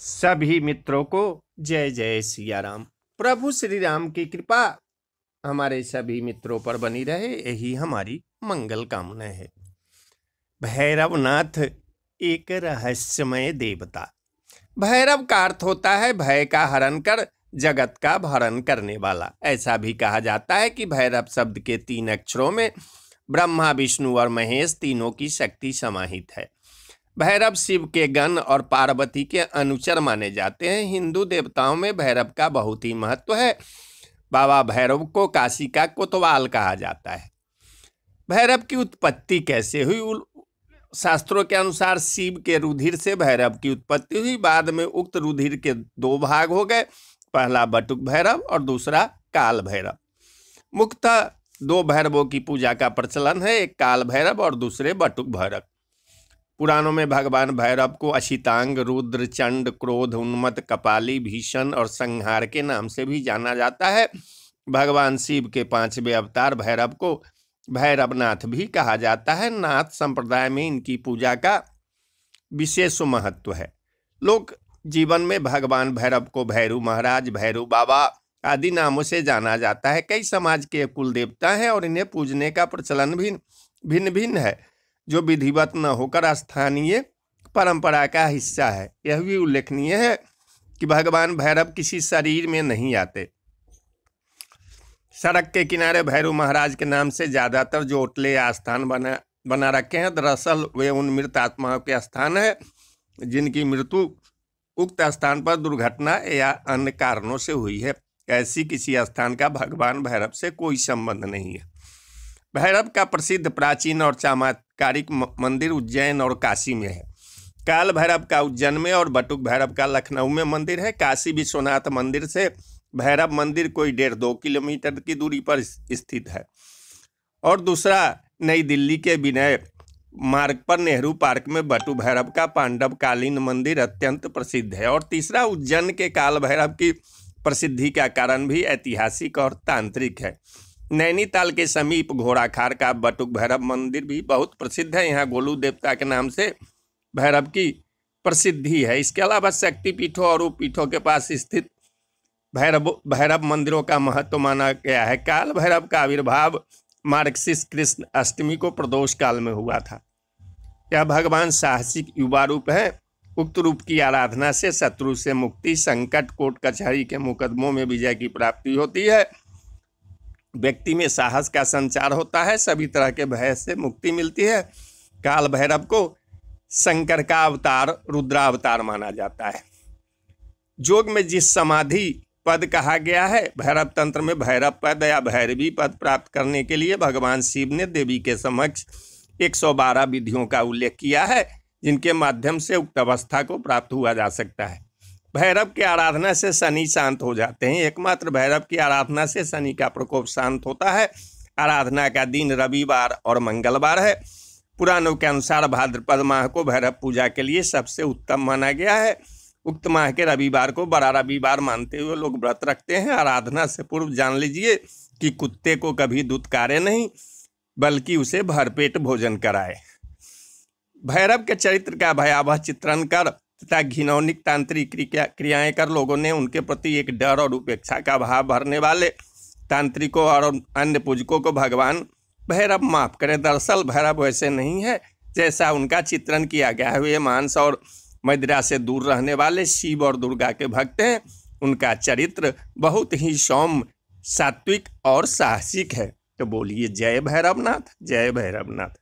सभी मित्रों को जय जय सिया राम। प्रभु श्री राम की कृपा हमारे सभी मित्रों पर बनी रहे, यही हमारी मंगल कामना है। भैरवनाथ एक रहस्यमय देवता। भैरव का अर्थ होता है भय का हरण कर जगत का भरण करने वाला। ऐसा भी कहा जाता है कि भैरव शब्द के 3 अक्षरों में ब्रह्मा, विष्णु और महेश तीनों की शक्ति समाहित है। भैरव शिव के गण और पार्वती के अनुचर माने जाते हैं। हिंदू देवताओं में भैरव का बहुत ही महत्व है। बाबा भैरव को काशी का कोतवाल कहा जाता है। भैरव की उत्पत्ति कैसे हुई? शास्त्रों के अनुसार शिव के रुधिर से भैरव की उत्पत्ति हुई। बाद में उक्त रुधिर के 2 भाग हो गए, पहला बटुक भैरव और दूसरा काल भैरव। मुख्यतः 2 भैरवों की पूजा का प्रचलन है, एक काल भैरव और दूसरे बटुक भैरव। पुराणों में भगवान भैरव को अशितांग, रुद्र, चंड, क्रोध, उन्मत्त, कपाली, भीषण और संहार के नाम से भी जाना जाता है। भगवान शिव के 5वें अवतार भैरव को भैरवनाथ भी कहा जाता है। नाथ संप्रदाय में इनकी पूजा का विशेष महत्व है। लोग जीवन में भगवान भैरव को भैरू महाराज, भैरू बाबा आदि नामों से जाना जाता है। कई समाज के कुल देवता हैं और इन्हें पूजने का प्रचलन भी भिन्न भिन्न है, जो विधिवत न होकर स्थानीय परंपरा का हिस्सा है। यह भी उल्लेखनीय है कि भगवान भैरव किसी शरीर में नहीं आते। सड़क के किनारे भैरू महाराज के नाम से ज्यादातर जो ओटले या स्थान बना रखे हैं, दरअसल वे उन मृत आत्माओं के स्थान है जिनकी मृत्यु उक्त स्थान पर दुर्घटना या अन्य कारणों से हुई है। ऐसी किसी स्थान का भगवान भैरव से कोई संबंध नहीं है। भैरव का प्रसिद्ध प्राचीन और चमत्कारिक मंदिर उज्जैन और काशी में है। काल भैरव का उज्जैन में और बटुक भैरव का लखनऊ में मंदिर है। काशी विश्वनाथ मंदिर से भैरव मंदिर कोई 1.5-2 किलोमीटर की दूरी पर स्थित है और दूसरा नई दिल्ली के विनय मार्ग पर नेहरू पार्क में बटुक भैरव का पांडवकालीन मंदिर अत्यंत प्रसिद्ध है। और तीसरा उज्जैन के काल भैरव की प्रसिद्धि का कारण भी ऐतिहासिक और तांत्रिक है। नैनीताल के समीप घोड़ाखार का बटुक भैरव मंदिर भी बहुत प्रसिद्ध है। यहाँ गोलू देवता के नाम से भैरव की प्रसिद्धि है। इसके अलावा शक्तिपीठों और उपपीठों के पास स्थित भैरव मंदिरों का महत्व माना गया है। काल भैरव का आविर्भाव मार्गशीर्ष कृष्ण अष्टमी को प्रदोष काल में हुआ था। यह भगवान साहसिक युवा रूप है। उक्त रूप की आराधना से शत्रु से मुक्ति, संकट, कोर्ट कचहरी के मुकदमों में विजय की प्राप्ति होती है। व्यक्ति में साहस का संचार होता है, सभी तरह के भय से मुक्ति मिलती है। काल भैरव को शंकर का अवतार, रुद्रावतार माना जाता है। योग में जिस समाधि पद कहा गया है, भैरव तंत्र में भैरव पद या भैरवी पद प्राप्त करने के लिए भगवान शिव ने देवी के समक्ष 112 विधियों का उल्लेख किया है, जिनके माध्यम से उक्त अवस्था को प्राप्त हुआ जा सकता है। भैरव की आराधना से शनि शांत हो जाते हैं। एकमात्र भैरव की आराधना से शनि का प्रकोप शांत होता है। आराधना का दिन रविवार और मंगलवार है। पुराणों के अनुसार भाद्रपद माह को भैरव पूजा के लिए सबसे उत्तम माना गया है। उक्त माह के रविवार को बड़ा रविवार मानते हुए लोग व्रत रखते हैं। आराधना से पूर्व जान लीजिए कि कुत्ते को कभी दुत्कारे नहीं, बल्कि उसे भरपेट भोजन कराए। भैरव के चरित्र का भयावह चित्रण कर तथा घिनौनी तांत्रिक क्रियाएं कर लोगों ने उनके प्रति एक डर और उपेक्षा का भाव भरने वाले तांत्रिकों और अन्य पूजकों को भगवान भैरव माफ करे। दरअसल भैरव वैसे नहीं है जैसा उनका चित्रण किया गया है। वे मांस और मदिरा से दूर रहने वाले शिव और दुर्गा के भक्त हैं। उनका चरित्र बहुत ही सौम्य, सात्विक और साहसिक है। तो बोलिए जय भैरवनाथ, जय भैरवनाथ।